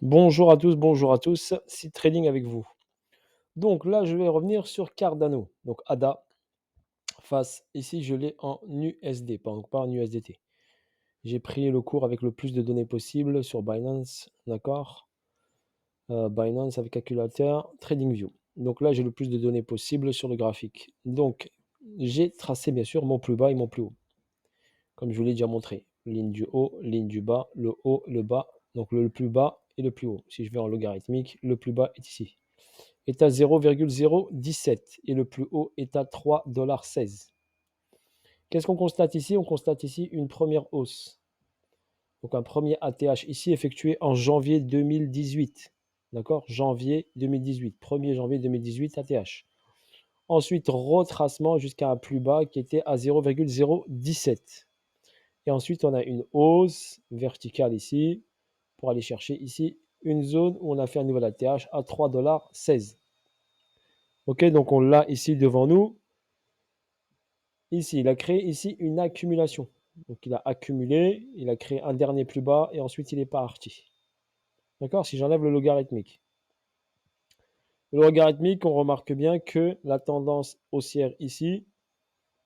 Bonjour à tous, Seed Trading avec vous. Donc là, je vais revenir sur Cardano, donc ADA, face, ici je l'ai en USD, pas en USDT. J'ai pris le cours avec le plus de données possible sur Binance, d'accord. Binance avec calculateur, TradingView. Donc là, j'ai le plus de données possible sur le graphique. Donc, j'ai tracé bien sûr mon plus bas et mon plus haut, comme je vous l'ai déjà montré. Ligne du haut, ligne du bas, le haut, le bas, donc le plus bas et le plus haut. Si je vais en logarithmique, le plus bas est ici. Est à 0,017 et le plus haut est à 3,16 $. Qu'est-ce qu'on constate ici? On constate ici une première hausse. Donc un premier ATH ici effectué en janvier 2018. D'accord? Janvier 2018. 1er janvier 2018 ATH. Ensuite, retracement jusqu'à un plus bas qui était à 0,017. Et ensuite, on a une hausse verticale ici pour aller chercher ici une zone où on a fait un nouvel ATH à 3,16 $. Ok, donc on l'a ici devant nous. Ici, il a créé ici une accumulation. Donc il a accumulé, il a créé un dernier plus bas et ensuite il est parti. D'accord? Si j'enlève le logarithmique. Le logarithmique, on remarque bien que la tendance haussière ici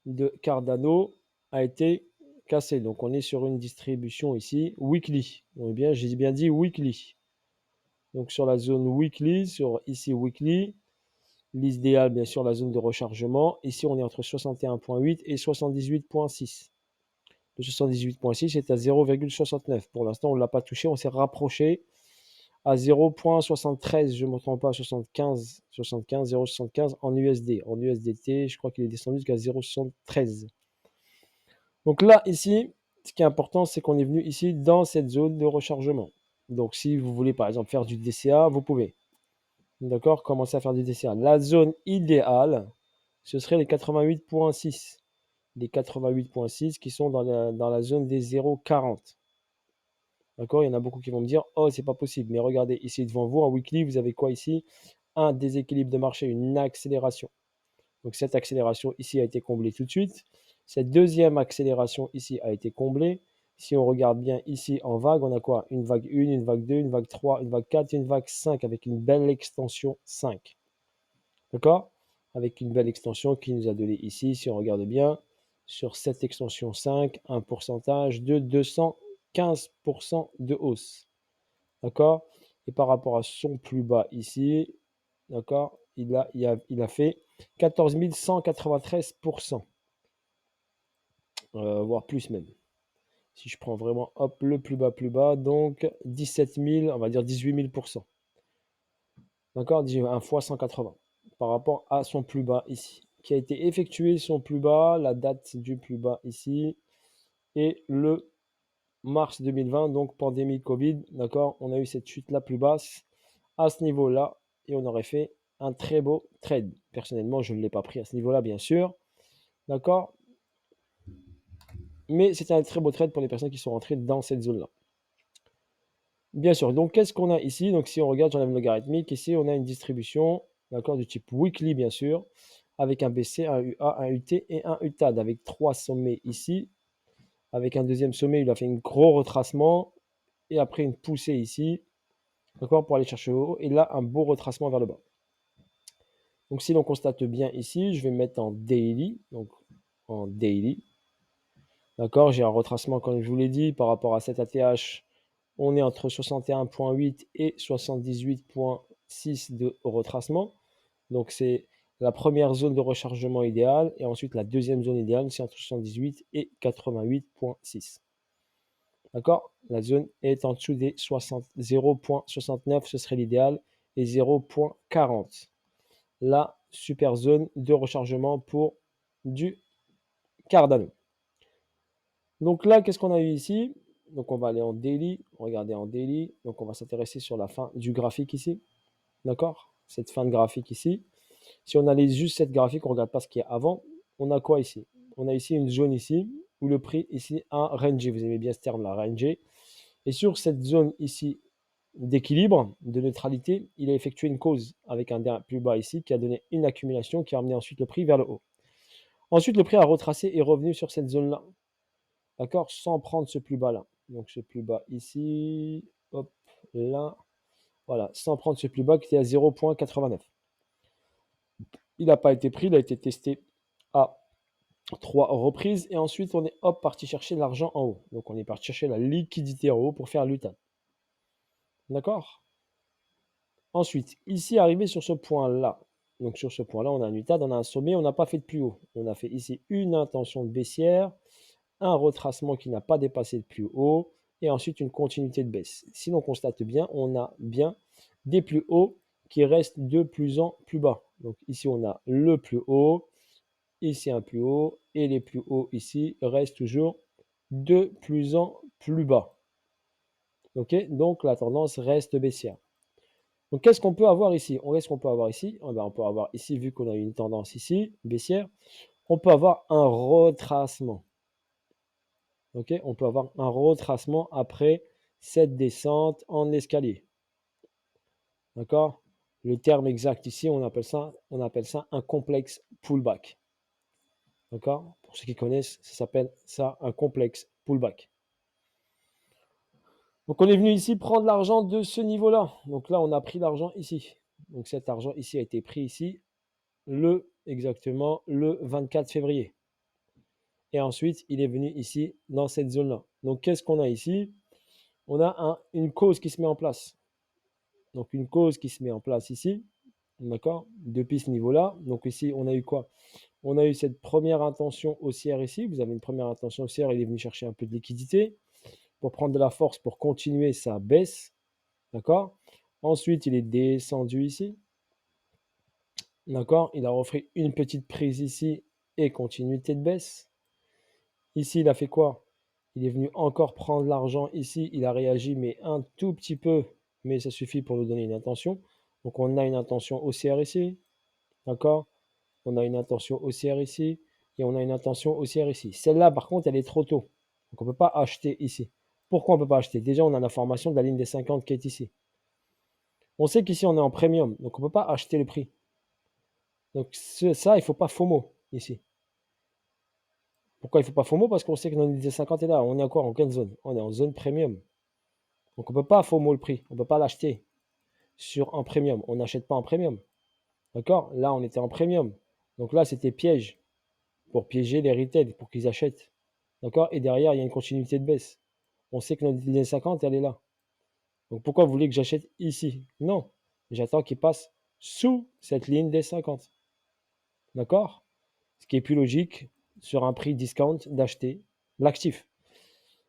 de Cardano a été cassée. Donc on est sur une distribution ici weekly. Donc bien, j'ai bien dit weekly. Donc sur la zone weekly, sur ici weekly, l'idéal bien sûr la zone de rechargement. Ici on est entre 61,8 et 78,6. Le 78,6 est à 0,69. Pour l'instant, on ne l'a pas touché. On s'est rapproché à 0,73, je ne me trompe pas, 75, 0,75 en USD. En USDT, je crois qu'il est descendu jusqu'à 0,73. Donc là, ici, ce qui est important, c'est qu'on est venu ici dans cette zone de rechargement. Donc si vous voulez par exemple faire du DCA, vous pouvez. D'accord? Commencer à faire du DCA. La zone idéale, ce serait les 88,6. Les 88,6 qui sont dans la zone des 0,40. D'accord? Il y en a beaucoup qui vont me dire, oh, c'est pas possible. Mais regardez, ici devant vous, en weekly, vous avez quoi ici? Un déséquilibre de marché, une accélération. Donc cette accélération ici a été comblée tout de suite. Cette deuxième accélération ici a été comblée. Si on regarde bien ici en vague, on a quoi? Une vague 1, une vague 2, une vague 3, une vague 4 et une vague 5 avec une belle extension 5. D'accord? Avec une belle extension qui nous a donné ici, si on regarde bien, sur cette extension 5, un pourcentage de 215% de hausse. D'accord? Et par rapport à son plus bas ici, d'accord, il a fait 14 193%, voire plus même. Si je prends vraiment hop, le plus bas, donc 17 000, on va dire 18 000%. D'accord? Un fois 180 par rapport à son plus bas ici, qui a été effectué son plus bas, la date du plus bas ici, et le mars 2020, donc pandémie Covid, d'accord? On a eu cette chute la plus basse à ce niveau-là, et on aurait fait un très beau trade. Personnellement, je ne l'ai pas pris à ce niveau-là, bien sûr, d'accord? Mais c'était un très beau trade pour les personnes qui sont rentrées dans cette zone-là. Bien sûr, donc qu'est-ce qu'on a ici? Donc si on regarde, j'enlève le logarithmique, ici on a une distribution, d'accord, du type weekly bien sûr, avec un BC, un UA, un UT et un UTAD, avec 3 sommets ici. Avec un deuxième sommet, il a fait un gros retracement, et après une poussée ici, d'accord, pour aller chercher le haut, et là un beau retracement vers le bas. Donc si l'on constate bien ici, je vais mettre en daily, donc en daily, d'accord, j'ai un retracement comme je vous l'ai dit, par rapport à cet ATH, on est entre 61,8 et 78,6 de retracement. Donc c'est la première zone de rechargement idéale et ensuite la deuxième zone idéale, c'est entre 78 et 88,6. D'accord? La zone est en dessous des 0,69, ce serait l'idéal, et 0,40. La super zone de rechargement pour du Cardano. Donc là, qu'est-ce qu'on a eu ici? Donc on va aller en daily, regarder en daily. Donc on va s'intéresser sur la fin du graphique ici. D'accord? Cette fin de graphique ici. Si on analyse juste cette graphique, on ne regarde pas ce qu'il y a avant, on a quoi ici? On a ici une zone ici, où le prix ici a rangé. Vous aimez bien ce terme-là, rangé. Et sur cette zone ici d'équilibre, de neutralité, il a effectué une cause avec un plus bas ici qui a donné une accumulation qui a amené ensuite le prix vers le haut. Ensuite, le prix a retracé et est revenu sur cette zone-là. D'accord? Sans prendre ce plus bas là. Donc ce plus bas ici, hop, là. Voilà, sans prendre ce plus bas qui était à 0,89. Il n'a pas été pris, il a été testé à 3 reprises. Et ensuite, on est hop parti chercher l'argent en haut. Donc, on est parti chercher la liquidité en haut pour faire l'UTAD. D'accord? Ensuite, ici, arrivé sur ce point-là. Donc, sur ce point-là, on a un UTAD, on a un sommet, on n'a pas fait de plus haut. On a fait ici une intention de baissière, un retracement qui n'a pas dépassé le plus haut, et ensuite une continuité de baisse. Si l'on constate bien, on a bien des plus hauts qui restent de plus en plus bas. Donc ici, on a le plus haut, ici un plus haut, et les plus hauts ici restent toujours de plus en plus bas. Ok, donc la tendance reste baissière. Donc qu'est-ce qu'on peut avoir ici? Qu'est-ce qu'on peut avoir ici? Eh ben, on peut avoir ici, vu qu'on a une tendance ici, baissière, on peut avoir un retracement. Ok, on peut avoir un retracement après cette descente en escalier. D'accord? Le terme exact ici, on appelle ça un complexe pullback. D'accord? Pour ceux qui connaissent, ça s'appelle ça un complexe pullback. Donc on est venu ici prendre l'argent de ce niveau-là. Donc là, on a pris l'argent ici. Donc cet argent ici a été pris ici exactement le 24 février. Et ensuite, il est venu ici dans cette zone-là. Donc qu'est-ce qu'on a ici? On a une cause qui se met en place. Donc une cause qui se met en place ici, d'accord, depuis ce niveau-là. Donc ici, on a eu quoi? On a eu cette première intention haussière ici. Vous avez une première intention haussière, il est venu chercher un peu de liquidité pour prendre de la force, pour continuer sa baisse, d'accord? Ensuite, il est descendu ici, d'accord? Il a offert une petite prise ici et continuité de baisse. Ici, il a fait quoi? Il est venu encore prendre l'argent ici. Il a réagi, mais un tout petit peu, mais ça suffit pour nous donner une intention. Donc, on a une intention haussière ici, d'accord? On a une intention haussière ici et on a une intention haussière ici. Celle-là, par contre, elle est trop tôt. Donc, on ne peut pas acheter ici. Pourquoi on ne peut pas acheter? Déjà, on a l'information de la ligne des 50 qui est ici. On sait qu'ici, on est en premium, donc on ne peut pas acheter le prix. Donc, ça, il ne faut pas FOMO ici. Pourquoi il ne faut pas FOMO? Parce qu'on sait que notre ligne des 50 est là. On est encore en quelle zone? On est en zone premium. Donc, on ne peut pas FOMO le prix. On ne peut pas l'acheter sur un premium. On n'achète pas en premium. D'accord? Là, on était en premium. Donc là, c'était piège pour piéger les retail, pour qu'ils achètent. D'accord? Et derrière, il y a une continuité de baisse. On sait que notre ligne 50, elle est là. Donc pourquoi vous voulez que j'achète ici? Non. J'attends qu'il passe sous cette ligne des 50. D'accord? Ce qui est plus logique sur un prix discount d'acheter l'actif.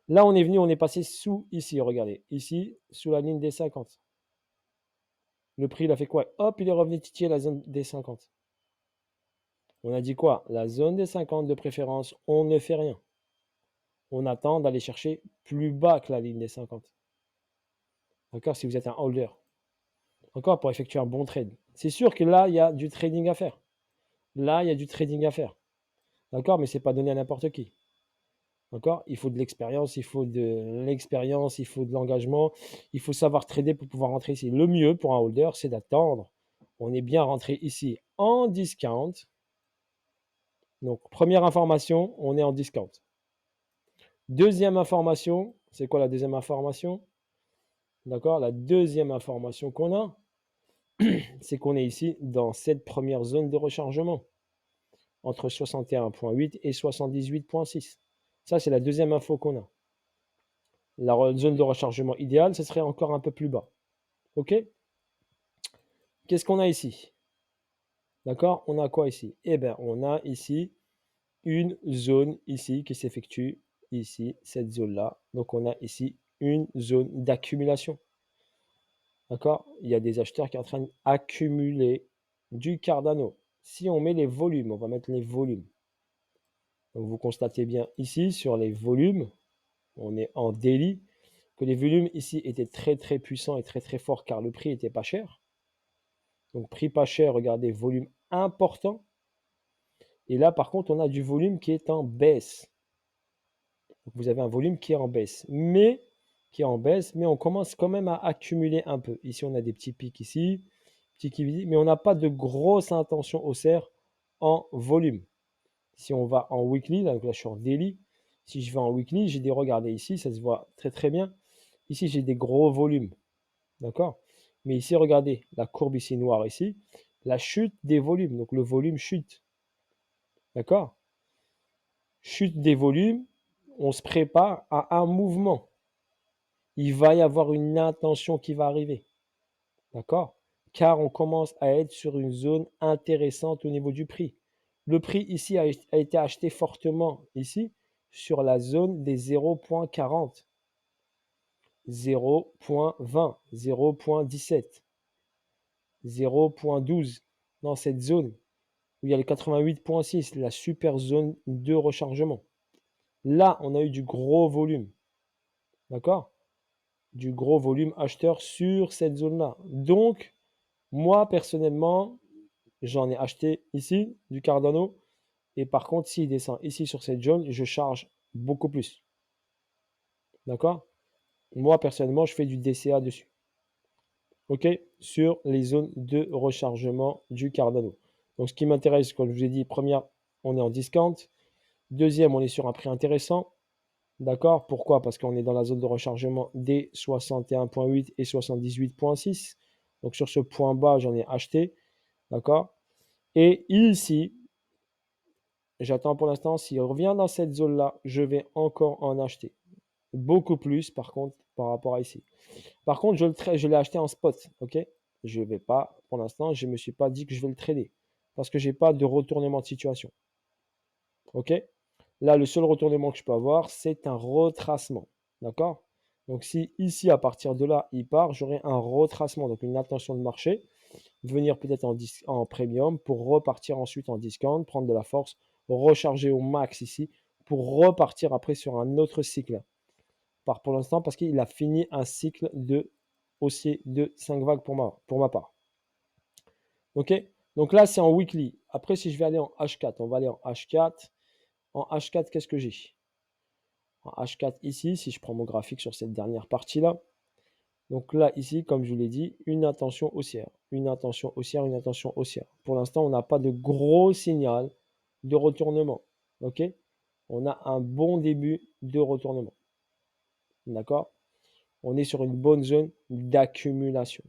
Là, on est venu, on est passé sous ici, regardez. Ici, sous la ligne des 50. Le prix, il a fait quoi? Hop, il est revenu titiller la zone des 50. On a dit quoi? La zone des 50 de préférence, on ne fait rien. On attend d'aller chercher plus bas que la ligne des 50. D'accord? Si vous êtes un holder. Encore pour effectuer un bon trade. C'est sûr que là, il y a du trading à faire. Là, il y a du trading à faire. D'accord? Mais ce n'est pas donné à n'importe qui. D'accord? Il faut de l'expérience, il faut de l'engagement, il faut savoir trader pour pouvoir rentrer ici. Le mieux pour un holder, c'est d'attendre. On est bien rentré ici en discount. Donc, première information, on est en discount. Deuxième information, c'est quoi la deuxième information? D'accord? La deuxième information qu'on a, c'est qu'on est ici dans cette première zone de rechargement entre 61,8 et 78,6. Ça, c'est la deuxième info qu'on a. La zone de rechargement idéale, ce serait encore un peu plus bas. OK? Qu'est-ce qu'on a ici? D'accord? On a quoi ici? Eh bien, on a ici une zone ici qui s'effectue ici, cette zone-là. Donc, on a ici une zone d'accumulation. D'accord? Il y a des acheteurs qui sont en train d'accumuler du Cardano. Si on met les volumes, on va mettre les volumes. Donc, vous constatez bien ici, sur les volumes, on est en daily, que les volumes ici étaient très très puissants et très très forts car le prix était pas cher. Donc, prix pas cher, regardez, volume important. Et là, par contre, on a du volume qui est en baisse. Donc, vous avez un volume qui est en baisse. Mais on commence quand même à accumuler un peu. Ici, on a des petits pics ici, mais on n'a pas de grosse intention haussière en volume. Si on va en weekly, là je suis en daily, si je vais en weekly, regardez ici, ça se voit très très bien. Ici, j'ai des gros volumes. D'accord? Mais ici, regardez, la courbe ici noire ici, la chute des volumes. Donc le volume chute. D'accord? Chute des volumes, on se prépare à un mouvement. Il va y avoir une intention qui va arriver. D'accord? Car on commence à être sur une zone intéressante au niveau du prix. Le prix ici a été acheté fortement ici sur la zone des 0,40, 0,20, 0,17, 0,12 dans cette zone où il y a le 88,6, la super zone de rechargement. Là, on a eu du gros volume. D'accord? Du gros volume acheteur sur cette zone-là. Donc, moi, personnellement, j'en ai acheté ici du Cardano. Et par contre, s'il descend ici sur cette zone, je charge beaucoup plus. D'accord? Moi, personnellement, je fais du DCA dessus. OK? Sur les zones de rechargement du Cardano. Donc, ce qui m'intéresse, comme je vous ai dit, première, on est en discount. Deuxième, on est sur un prix intéressant. D'accord? Pourquoi? Parce qu'on est dans la zone de rechargement des 61,8 et 78,6. Donc, sur ce point bas, j'en ai acheté. D'accord? Et ici, j'attends pour l'instant. S'il revient dans cette zone-là, je vais encore en acheter. Beaucoup plus, par contre, par rapport à ici. Par contre, je l'ai acheté en spot. OK? Je ne vais pas, pour l'instant, je ne me suis pas dit que je vais le trader. Parce que je n'ai pas de retournement de situation. OK? Là, le seul retournement que je peux avoir, c'est un retracement. D'accord? Donc, si ici, à partir de là, il part, j'aurai un retracement, donc une intention de marché, venir peut-être en premium pour repartir ensuite en discount, prendre de la force, recharger au max ici pour repartir après sur un autre cycle. Pour l'instant, parce qu'il a fini un cycle de haussier de 5 vagues pour ma part. OK? Donc là, c'est en weekly. Après, si je vais aller en H4, on va aller en H4. En H4, qu'est-ce que j'ai? En H4 ici, si je prends mon graphique sur cette dernière partie-là. Donc là, ici, comme je vous l'ai dit, une intention haussière, une intention haussière, une intention haussière. Pour l'instant, on n'a pas de gros signal de retournement. OK? On a un bon début de retournement. D'accord? On est sur une bonne zone d'accumulation.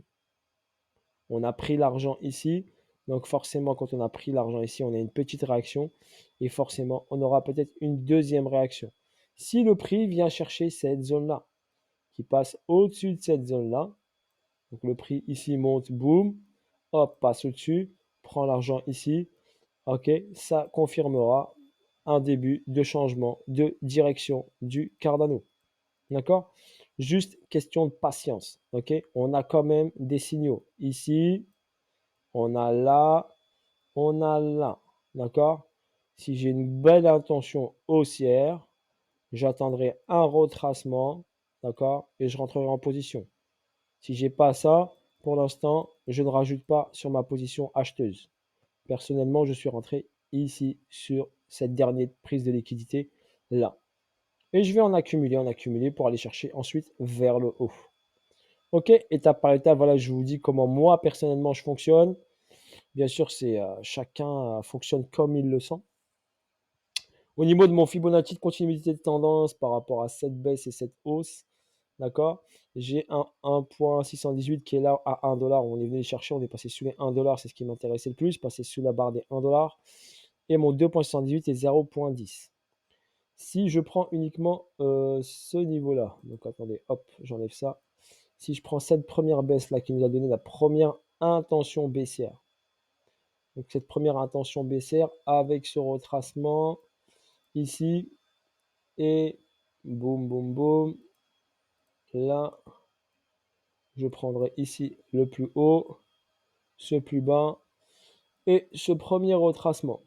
On a pris l'argent ici. Donc forcément, quand on a pris l'argent ici, on a une petite réaction. Et forcément, on aura peut-être une deuxième réaction. Si le prix vient chercher cette zone-là, qui passe au-dessus de cette zone-là, donc le prix ici monte, boum, hop, passe au-dessus, prend l'argent ici, ok, ça confirmera un début de changement de direction du Cardano. D'accord? Juste question de patience. Ok? On a quand même des signaux. Ici, on a là, on a là. D'accord? Si j'ai une belle intention haussière, j'attendrai un retracement. D'accord? Et je rentrerai en position. Si j'ai pas ça, pour l'instant, je ne rajoute pas sur ma position acheteuse. Personnellement, je suis rentré ici sur cette dernière prise de liquidité là. Et je vais en accumuler pour aller chercher ensuite vers le haut. Ok, étape par étape, voilà, je vous dis comment moi personnellement je fonctionne. Bien sûr, c'est chacun fonctionne comme il le sent. Au niveau de mon Fibonacci de continuité de tendance par rapport à cette baisse et cette hausse, d'accord, j'ai un 1.618 qui est là à 1 dollar. On est venu chercher, on est passé sous les 1 dollar, c'est ce qui m'intéressait le plus, passer sous la barre des 1 dollar. Et mon 2.78 est 0.10. Si je prends uniquement ce niveau-là, donc attendez, hop, j'enlève ça. Si je prends cette première baisse là qui nous a donné la première intention baissière, donc cette première intention baissière avec ce retracement ici et boum boum boum, là je prendrai ici le plus haut, ce plus bas et ce premier retracement.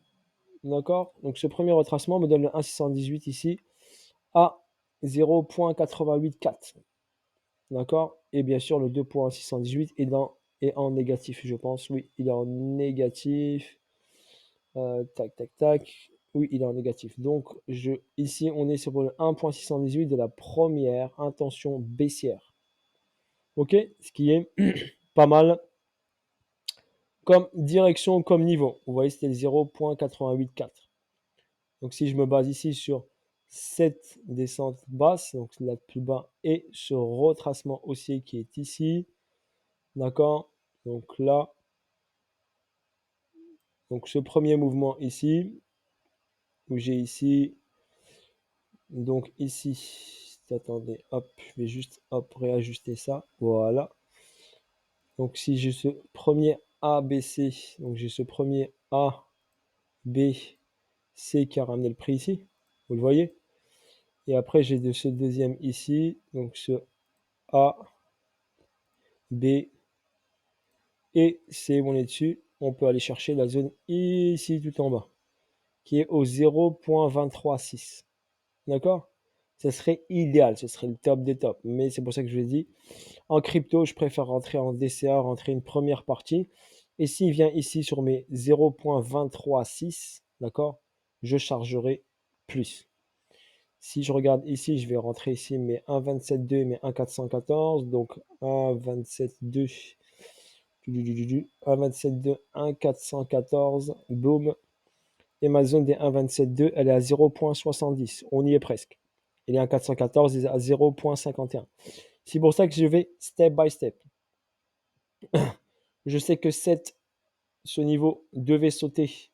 D'accord? Donc ce premier retracement me donne le 1,618 ici à 0.884. D'accord? Et bien sûr, le 2.618 est en négatif, je pense. Oui, il est en négatif. Tac, tac, tac. Oui, il est en négatif. Donc, ici, on est sur le 1.618 de la première intention baissière. OK? Ce qui est pas mal comme direction, comme niveau. Vous voyez, c'était le 0.884. Donc, si je me base ici sur cette descente basse, donc la plus bas, et ce retracement haussier qui est ici, D'accord? Donc là, donc ce premier mouvement ici, où j'ai ici, donc ici, attendez, hop, je vais juste, hop, réajuster ça, voilà. Donc si j'ai ce premier A, B, C, donc j'ai ce premier A, B, C qui a ramené le prix ici, vous le voyez? Et après j'ai de ce deuxième ici, donc ce A, B et C, on est dessus, on peut aller chercher la zone ici tout en bas, qui est au 0.236. D'accord? Ce serait idéal, ce serait le top des tops. Mais c'est pour ça que je vous ai dit, en crypto, je préfère rentrer en DCA, rentrer une première partie. Et s'il vient ici sur mes 0.236, d'accord, je chargerai plus. Si je regarde ici, je vais rentrer ici mes 1.27.2 et mes 1.414. Donc 1.27.2, 1.27.2, 1.414, boum. Et ma zone des 1.27.2, elle est à 0.70. On y est presque. Et les 1.414 est à 0.51. C'est pour ça que je vais step by step. Je sais que ce niveau devait sauter,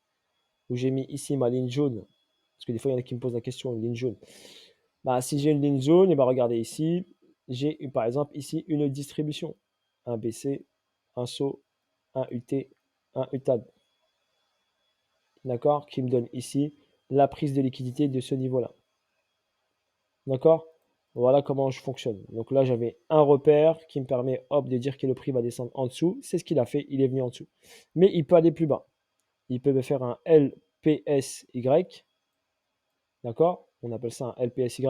où j'ai mis ici ma ligne jaune. Parce que des fois, il y en a qui me posent la question, une ligne jaune. Bah, si j'ai une ligne jaune, et bah, regardez ici, j'ai par exemple ici une distribution. Un BC, un SO, un UT, un UTAD. D'accord? Qui me donne ici la prise de liquidité de ce niveau-là. D'accord? Voilà comment je fonctionne. Donc là, j'avais un repère qui me permet, hop, de dire que le prix va descendre en dessous. C'est ce qu'il a fait, il est venu en dessous. Mais il peut aller plus bas. Il peut me faire un LPSY. D'accord? On appelle ça un LPSY.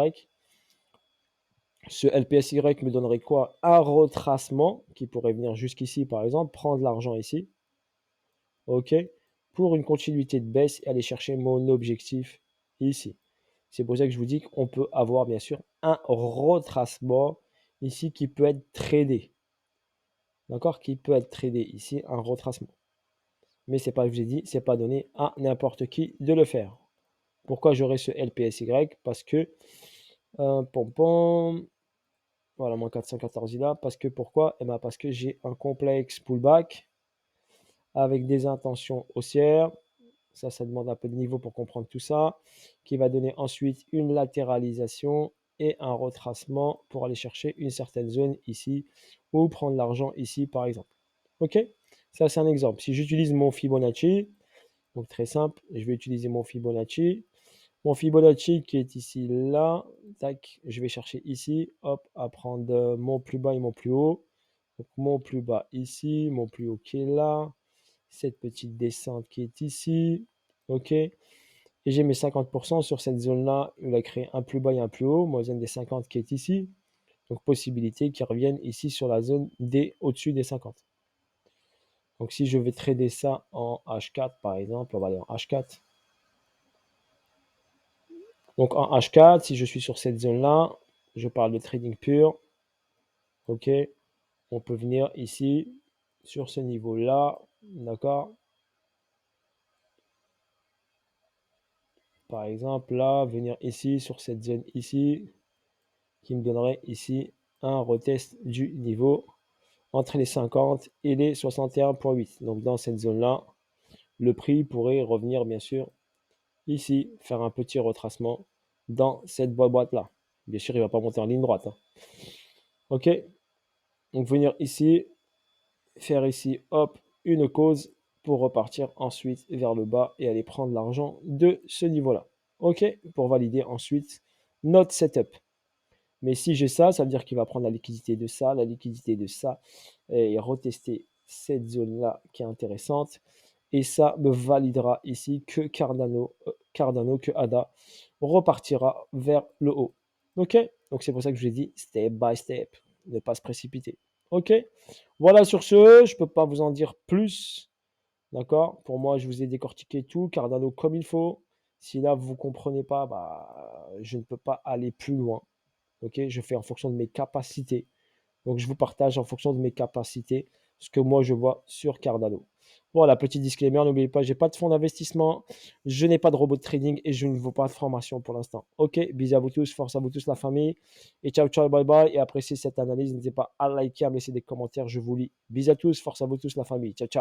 Ce LPSY me donnerait quoi? Un retracement qui pourrait venir jusqu'ici, par exemple, prendre l'argent ici. OK? Pour une continuité de baisse et aller chercher mon objectif ici. C'est pour ça que je vous dis qu'on peut avoir bien sûr un retracement ici qui peut être tradé. D'accord? Qui peut être tradé ici, un retracement. Mais c'est pas, je vous ai dit, c'est pas donné à n'importe qui de le faire. Pourquoi j'aurai ce LPSY? Parce que, pom pom, voilà, mon 414 là. Parce que pourquoi? Eh ben parce que j'ai un complexe pullback avec des intentions haussières. Ça demande un peu de niveau pour comprendre tout ça, qui va donner ensuite une latéralisation et un retracement pour aller chercher une certaine zone ici ou prendre l'argent ici par exemple. Ok? Ça c'est un exemple. Si j'utilise mon Fibonacci, donc très simple, je vais utiliser mon Fibonacci. Mon Fibonacci qui est ici là, tac, je vais chercher ici, hop, à prendre mon plus bas et mon plus haut. Donc mon plus bas ici, mon plus haut qui est là, cette petite descente qui est ici, ok. Et j'ai mes 50% sur cette zone-là, il va créer un plus bas et un plus haut, moi zone des 50 qui est ici. Donc possibilité qu'ils reviennent ici sur la zone des au-dessus des 50. Donc si je vais trader ça en H4 par exemple, on va aller en H4. Donc en H4, si je suis sur cette zone-là, je parle de trading pur, ok, on peut venir ici sur ce niveau-là, d'accord. Par exemple là, venir ici sur cette zone ici, qui me donnerait ici un retest du niveau entre les 50 et les 61.8. Donc dans cette zone-là, le prix pourrait revenir bien sûr ici, faire un petit retracement dans cette boîte-là. Bien sûr, il ne va pas monter en ligne droite. Hein. Ok, donc venir ici, faire ici, hop, une cause pour repartir ensuite vers le bas et aller prendre l'argent de ce niveau-là. Ok, pour valider ensuite notre setup. Mais si j'ai ça, ça veut dire qu'il va prendre la liquidité de ça, la liquidité de ça, et retester cette zone-là qui est intéressante. Et ça me validera ici que Cardano, que ADA repartira vers le haut. Ok? Donc c'est pour ça que je vous ai dit step by step, ne pas se précipiter. Ok? Voilà sur ce, je ne peux pas vous en dire plus. D'accord? Pour moi, je vous ai décortiqué tout, Cardano comme il faut. Si là, vous ne comprenez pas, bah, je ne peux pas aller plus loin. Ok, je fais en fonction de mes capacités. Donc, je vous partage en fonction de mes capacités ce que moi je vois sur Cardano. Voilà, petit disclaimer, n'oubliez pas, j'ai pas de fonds d'investissement, je n'ai pas de robot de trading et je ne vaux pas de formation pour l'instant. Ok, bisous à vous tous, force à vous tous la famille. Et ciao, ciao, bye bye. Et appréciez cette analyse, n'hésitez pas à liker, à me laisser des commentaires, je vous lis. Bisous à tous, force à vous tous la famille. Ciao, ciao.